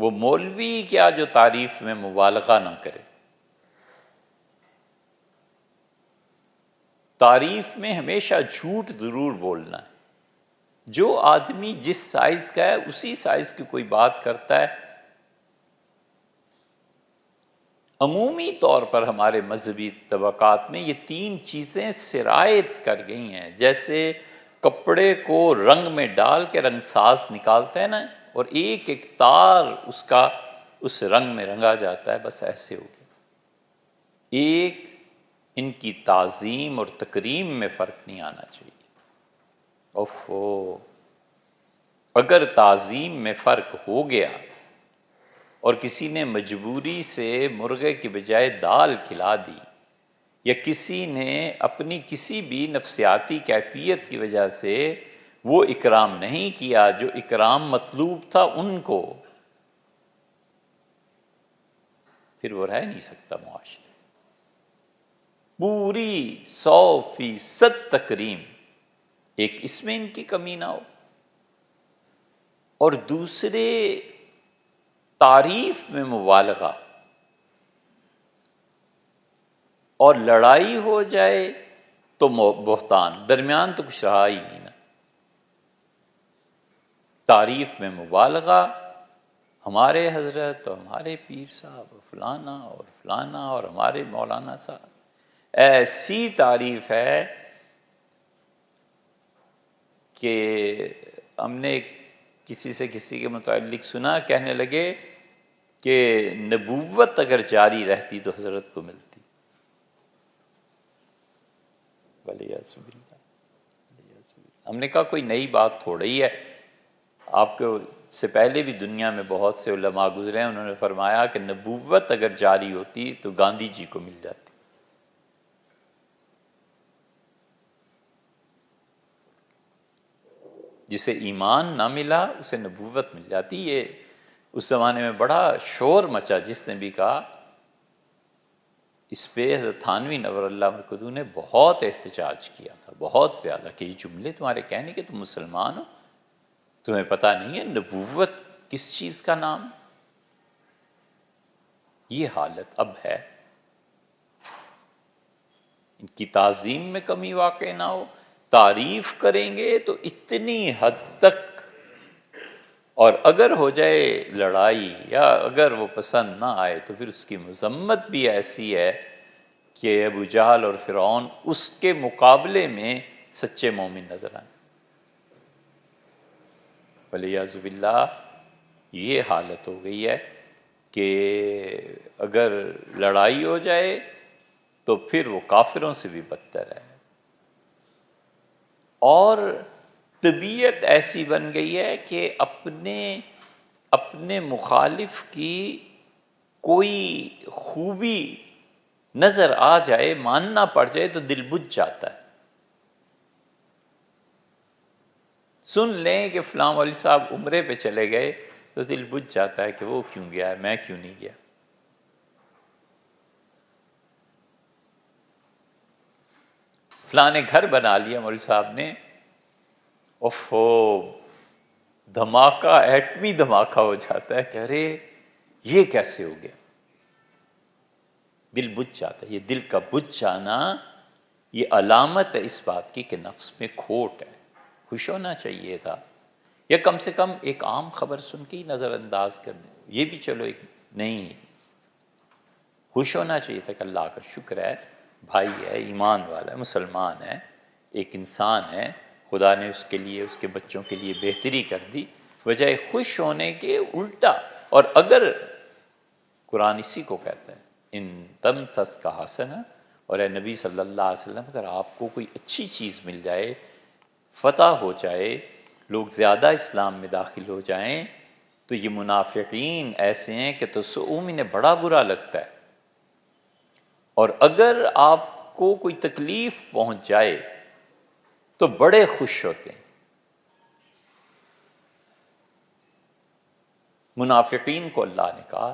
وہ مولوی کیا جو تعریف میں مبالغہ نہ کرے. تعریف میں ہمیشہ جھوٹ ضرور بولنا ہے. جو آدمی جس سائز کا ہے اسی سائز کی کوئی بات کرتا ہے. عمومی طور پر ہمارے مذہبی طبقات میں یہ 3 چیزیں سرایت کر گئی ہیں. جیسے کپڑے کو رنگ میں ڈال کے رنگ ساز نکالتے ہیں نا، اور ایک ایک تار اس کا اس رنگ میں رنگا جاتا ہے، بس ایسے ہو گیا. ایک ان کی تعظیم اور تکریم میں فرق نہیں آنا چاہیے. اگر تعظیم میں فرق ہو گیا اور کسی نے مجبوری سے مرغے کی بجائے دال کھلا دی، یا کسی نے اپنی کسی بھی نفسیاتی کیفیت کی وجہ سے وہ اکرام نہیں کیا جو اکرام مطلوب تھا ان کو، پھر وہ رہ نہیں سکتا معاشرے. پوری 100% تکریم، ایک اس میں ان کی کمی نہ ہو، اور دوسرے تعریف میں مبالغہ، اور لڑائی ہو جائے تو بہتان. درمیان تو کچھ رہا ہی نہیں نا. تعریف میں مبالغہ، ہمارے حضرت اور ہمارے پیر صاحب اور فلانا اور فلانا اور ہمارے مولانا صاحب، ایسی تعریف ہے کہ ہم نے کسی سے کسی کے متعلق سنا، کہنے لگے کہ نبوت اگر جاری رہتی تو حضرت کو ملتی. ہم نے کہا کوئی نئی بات تھوڑا ہی ہے، آپ کو سے پہلے بھی دنیا میں بہت سے علماء گزرے ہیں، انہوں نے فرمایا کہ نبوت اگر جاری ہوتی تو گاندھی جی کو مل جاتی. جسے ایمان نہ ملا اسے نبوت مل جاتی. یہ اس زمانے میں بڑا شور مچا، جس نے بھی کہا. اس پہ حضرت تھانوی نور اللہ مرکزو نے بہت احتجاج کیا تھا، بہت زیادہ، کہ یہ جملے تمہارے کہنے کہ تم مسلمان ہو، تمہیں پتہ نہیں ہے نبوت کس چیز کا نام. یہ حالت اب ہے. ان کی تعظیم میں کمی واقع نہ ہو. تعریف کریں گے تو اتنی حد تک، اور اگر ہو جائے لڑائی یا اگر وہ پسند نہ آئے تو پھر اس کی مذمت بھی ایسی ہے کہ ابو جہل اور فرعون اس کے مقابلے میں سچے مومن نظر آئیں. ولیعوذ باللہ یہ حالت ہو گئی ہے کہ اگر لڑائی ہو جائے تو پھر وہ کافروں سے بھی بدتر ہے. اور طبیعت ایسی بن گئی ہے کہ اپنے مخالف کی کوئی خوبی نظر آ جائے، ماننا پڑ جائے تو دل بجھ جاتا ہے. سن لیں کہ فلاں والی صاحب عمرے پہ چلے گئے تو دل بجھ جاتا ہے کہ وہ کیوں گیا ہے، میں کیوں نہیں گیا. فلاں نے گھر بنا لیا مولوی صاحب نے، دھماکہ، ایٹمی دھماکہ ہو جاتا ہے کہ ارے یہ کیسے ہو گیا. دل بجھ جاتا ہے. یہ دل کا بجھ جانا یہ علامت ہے اس بات کی کہ نفس میں کھوٹ ہے. خوش ہونا چاہیے تھا، یا کم سے کم ایک عام خبر سن کے ہی نظر انداز کر دیں، یہ بھی چلو ایک نہیں. خوش ہونا چاہیے تھا کہ اللہ کا شکر ہے، بھائی ہے، ایمان والا ہے، مسلمان ہے، ایک انسان ہے، خدا نے اس کے لیے، اس کے بچوں کے لیے بہتری کر دی. بجائے خوش ہونے کے الٹا. اور اگر قرآن اسی کو کہتا ہے ان تمسس کا حسنہ، اور اے نبی صلی اللہ علیہ وسلم اگر آپ کو کوئی اچھی چیز مل جائے، فتح ہو جائے، لوگ زیادہ اسلام میں داخل ہو جائیں، تو یہ منافقین ایسے ہیں کہ تسؤہم، انہیں بڑا برا لگتا ہے. اور اگر آپ کو کوئی تکلیف پہنچ جائے تو بڑے خوش ہوتے ہیں. منافقین کو اللہ نے کہا